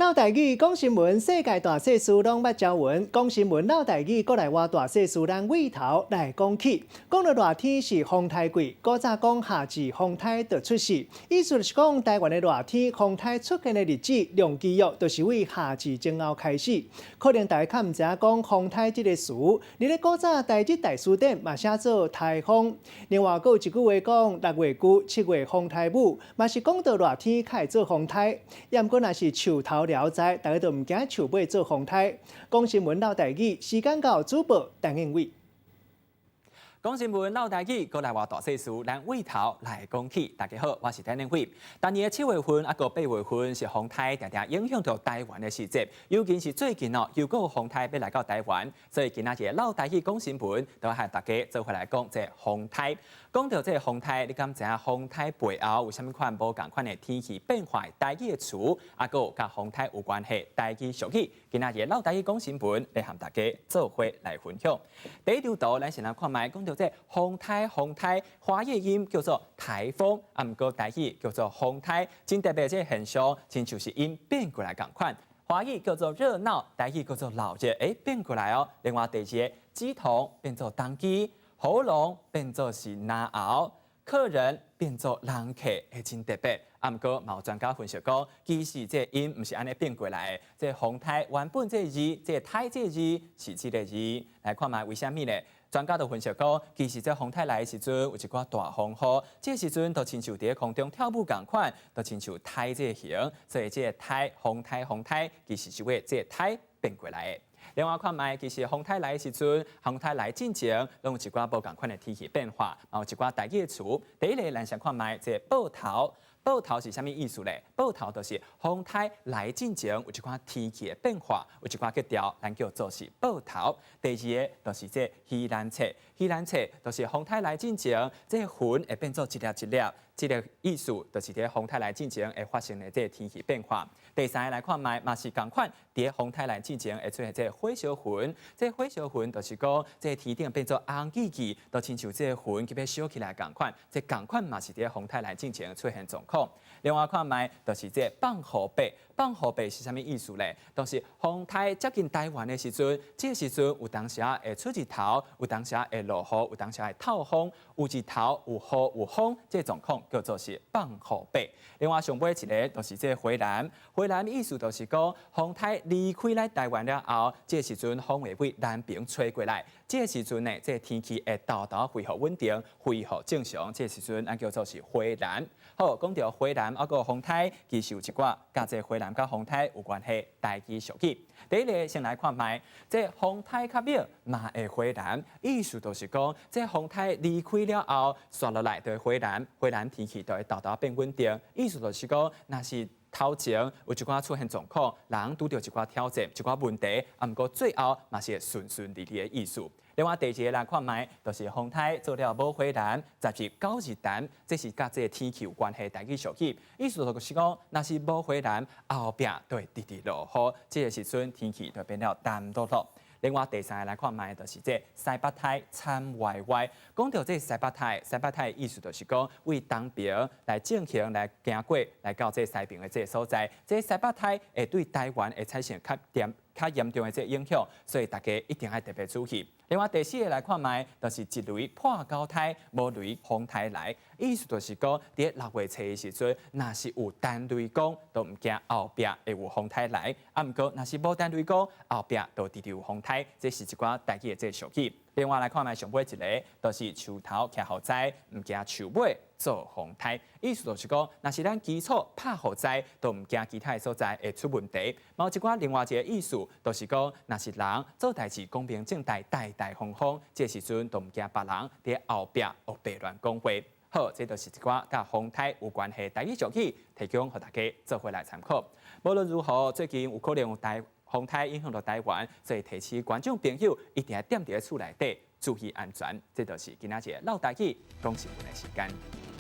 闹台语讲新闻，世界大小事拢捌招闻。讲新闻闹台语，搁来话大小事咱尾头来讲起。讲到热天是风台季，古早讲夏至风台就出世，意思就是讲台湾的热天风台出现的日子，量基约就是为夏至前后开始。可能大家较唔知影讲风台这个词，伫咧古早台积大书店嘛写做台风。另外，搁有一句话讲6月句7月风台舞，嘛是讲到热天开始做风台。也毋过若是树头聊斋，大家都唔惊树尾做风台。讲新闻闹台语，时间到主播陈英伟。讲新闻闹台语，过来话大细事，咱尾头来讲起。大家好，我是陈英伟。今年7月份啊个8月份是风台常常影响到台湾的时节，尤其是最近哦，又有风台要来到台湾，所以今仔日闹台语讲新闻，都和大家做回来讲这风台。讲到这风台，你敢知影风台背后有啥物款无共款的天气变化台语的词，啊个甲风台有关系台语俗语？今仔日闹台语讲新闻，来和大家做伙来分享。第一张图，咱先来看卖，讲到这风台，华语音叫做台风，啊毋过台语叫做风台，真特别这现象，亲像是音变过来共款。华语叫做热闹，台语叫做闹热，变过来哦。另外第二个，鸡同变做当机。喉咙变做是拿熬，客人变做人客，真特别。啊，毋过有专家分析讲，其实这音毋是安尼变过来的。这风台原本这字，这台这字是这个字。来看卖为虾米呢？专家都分析讲，其实这风台来的时阵有一寡大风雨，这时阵都亲像伫空中跳舞共款，都亲像台这形，所以这台风台，其实是为这台变过来的。另外看卖，其实风台来的时阵，风台来进前，拢有一寡无共款的天气变化，嘛有一寡台语的词。第一个，咱先看卖这报头。报头是啥物意思咧？报头就是风台来进前有一寡天气的变化，有一寡格调，咱叫做是报头。第二个就是这稀兰册，稀兰册就是风台来进前，这云会变做一粒一粒，这个意思就是伫风台来进前会发生的这天气变化。第三个来看卖，嘛是共款，伫风台来进前会出现这火烧云，这火烧云就是讲这天顶变做红记记，都亲像这云佢要烧起来共款，这共款嘛是伫风台来进前出现状况。另外看卖，就是这放雨白，放雨白是啥物意思咧？就是风台接近台湾的时阵，这时阵有当时会出日头，有当时会落雨，有当时会透风，有日头，有雨有风，这状况叫做是放雨白。另外上尾一个就是这回南，回南的意思就是讲风台离开来台湾了后，这时阵风会为南边吹过来，这时阵呢，这天气会豆豆恢复稳定，恢复正常，这时阵咱叫做是回南。好，讲到回南啊个风台，其实有一寡甲这回南甲风台有关系台语俗语。第一个先来看卖，这风台较妙嘛会回南，意思就是讲这风台离开了后，刷落来就会回南，回南天气就会豆豆变稳定。意思就是讲，若是头前有一寡出现状况，人拄到一寡挑战、一寡问题，啊毋过最后嘛是顺顺利利的意思。另外第二个来看卖，就是风台做了无回南，10日9日南，这是甲这个天气有关系台语俗语。意思就是讲，若是无回南，后壁都会直直落雨，这个时阵天气就变了淡落落。另外第三个来看卖，就是这西北台参歪歪。讲到这西北台的意思就是讲为东边来进行来行过来到这西边的这个所在。这西北台会对台湾会产生较严重的这影响，所以大家一定要特别注意。另外第四个来看卖，就是一雷破高台，无雷风台来，意思就是讲，伫6月初的时阵，若是有单雷公，都唔惊后壁会有风台来；啊，毋过若是无单雷公，后壁都直直有风台，这是一寡台语的这俗语。另外来看卖上尾一个，就是树头徛豪宅，唔惊树尾做风台。意思就是讲，若是咱基础拍豪宅，都唔惊其他的所在会出问题。有一寡另外一个意思，就是讲，若是人做代志公平正大，大方方，这时阵都唔惊别人伫后壁胡白乱讲话。好，这就是一寡甲风台有关系台语俗语，提供给大家做回来参考。无论如何，最近有可能有风台影响到台湾，所以提醒观众朋友一定要踮伫厝内底注意安全。这就是今仔日闹台语讲新闻的时间。